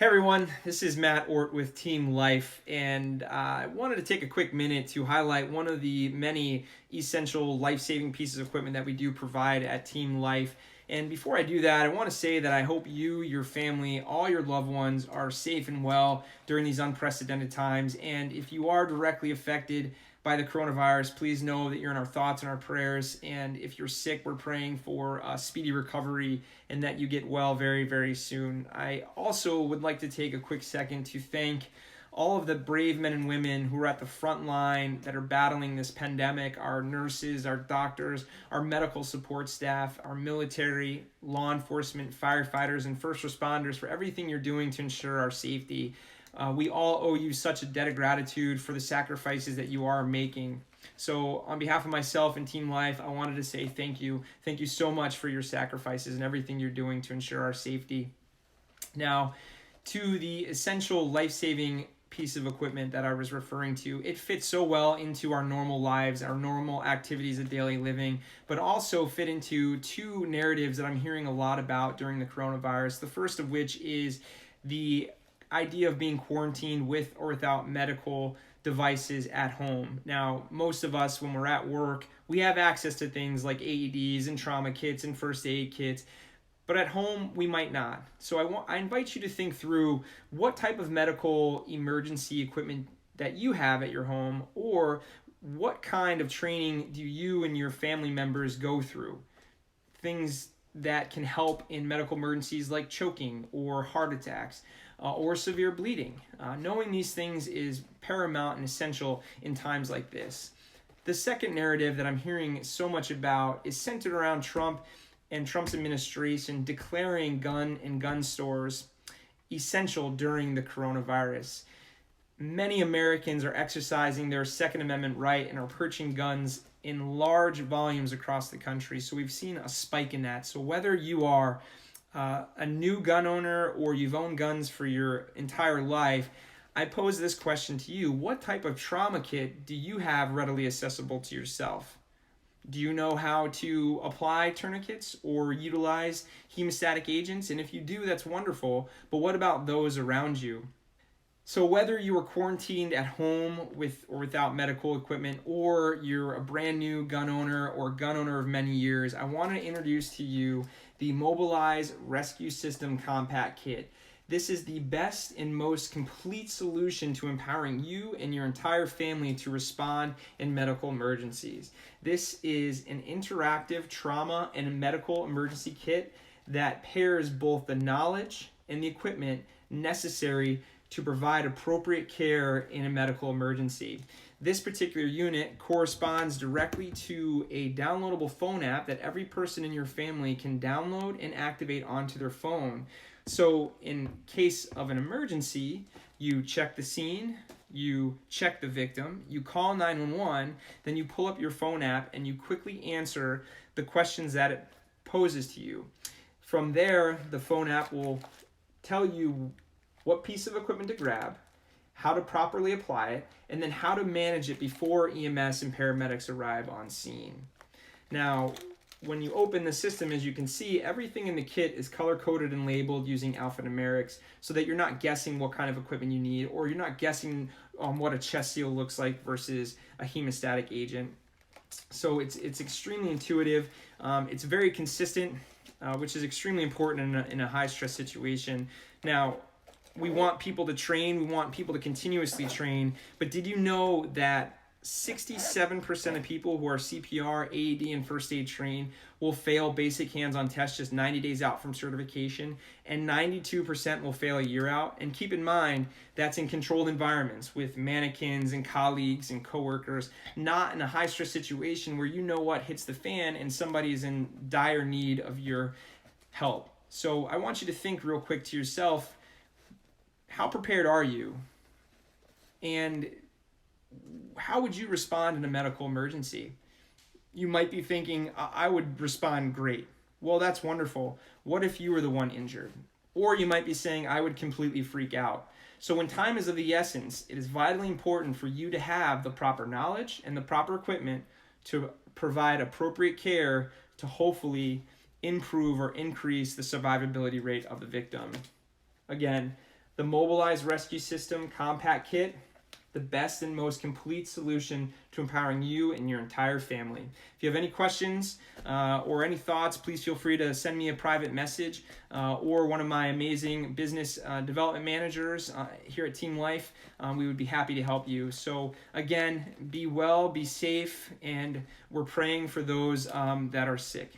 Hey everyone, this is Matt Ort with Team Life, and I wanted to take a quick minute to highlight one of the many essential life-saving pieces of equipment that we do provide at Team Life. And before I do that, I want to say that I hope you, your family, all your loved ones are safe and well during these unprecedented times. And if you are directly affected by the coronavirus, please know that you're in our thoughts and our prayers. And if you're sick, we're praying for a speedy recovery and that you get well very, very soon. I also would like to take a quick second to thank all of the brave men and women who are at the front line that are battling this pandemic, our nurses, our doctors, our medical support staff, our military, law enforcement, firefighters, and first responders for everything you're doing to ensure our safety. We all owe you such a debt of gratitude for the sacrifices that you are making. So on behalf of myself and Team Life, I wanted to say thank you. Thank you so much for your sacrifices and everything you're doing to ensure our safety. Now, to the essential life-saving piece of equipment that I was referring to, it fits so well into our normal lives, our normal activities of daily living, but also fit into two narratives that I'm hearing a lot about during the coronavirus. The first of which is the idea of being quarantined with or without medical devices at home. Now, most of us, when we're at work, we have access to things like AEDs and trauma kits and first aid kits, but at home we might not. So I invite you to think through what type of medical emergency equipment that you have at your home, or what kind of training do you and your family members go through. Things that can help in medical emergencies like choking or heart attacks or severe bleeding. Knowing these things is paramount and essential in times like this. The second narrative that I'm hearing so much about is centered around Trump and Trump's administration declaring gun stores essential during the coronavirus. Many Americans are exercising their Second Amendment right and are purchasing guns in large volumes across the country. So we've seen a spike in that. So whether you are a new gun owner or you've owned guns for your entire life, I pose this question to you. What type of trauma kit do you have readily accessible to yourself? Do you know how to apply tourniquets or utilize hemostatic agents? And if you do, that's wonderful. But what about those around you? So whether you are quarantined at home with or without medical equipment, or you're a brand new gun owner or gun owner of many years, I want to introduce to you the Mobilize Rescue System Compact Kit. This is the best and most complete solution to empowering you and your entire family to respond in medical emergencies. This is an interactive trauma and medical emergency kit that pairs both the knowledge and the equipment necessary to provide appropriate care in a medical emergency. This particular unit corresponds directly to a downloadable phone app that every person in your family can download and activate onto their phone. So in case of an emergency, you check the scene, you check the victim, you call 911, then you pull up your phone app and you quickly answer the questions that it poses to you. From there, the phone app will tell you what piece of equipment to grab, how to properly apply it, and then how to manage it before EMS and paramedics arrive on scene. Now, when you open the system, as you can see, everything in the kit is color-coded and labeled using alphanumerics so that you're not guessing what kind of equipment you need, or you're not guessing what a chest seal looks like versus a hemostatic agent. So it's extremely intuitive. It's very consistent, which is extremely important in a high-stress situation. Now, we want people to train, we want people to continuously train, but did you know that 67% of people who are CPR, AED, and first aid trained will fail basic hands-on tests just 90 days out from certification, and 92% will fail a year out? And keep in mind, that's in controlled environments with mannequins and colleagues and coworkers, not in a high-stress situation where you know what hits the fan and somebody is in dire need of your help. So I want you to think real quick to yourself, how prepared are you? And how would you respond in a medical emergency? You might be thinking, I would respond great. Well, that's wonderful. What if you were the one injured? Or you might be saying, I would completely freak out. So when time is of the essence, it is vitally important for you to have the proper knowledge and the proper equipment to provide appropriate care to hopefully improve or increase the survivability rate of the victim. Again, The Mobilize Rescue System Compact Kit, the best and most complete solution to empowering you and your entire family. If you have any questions or any thoughts, please feel free to send me a private message or one of my amazing business development managers here at Team Life. We would be happy to help you. So again, be well, be safe, and we're praying for those that are sick.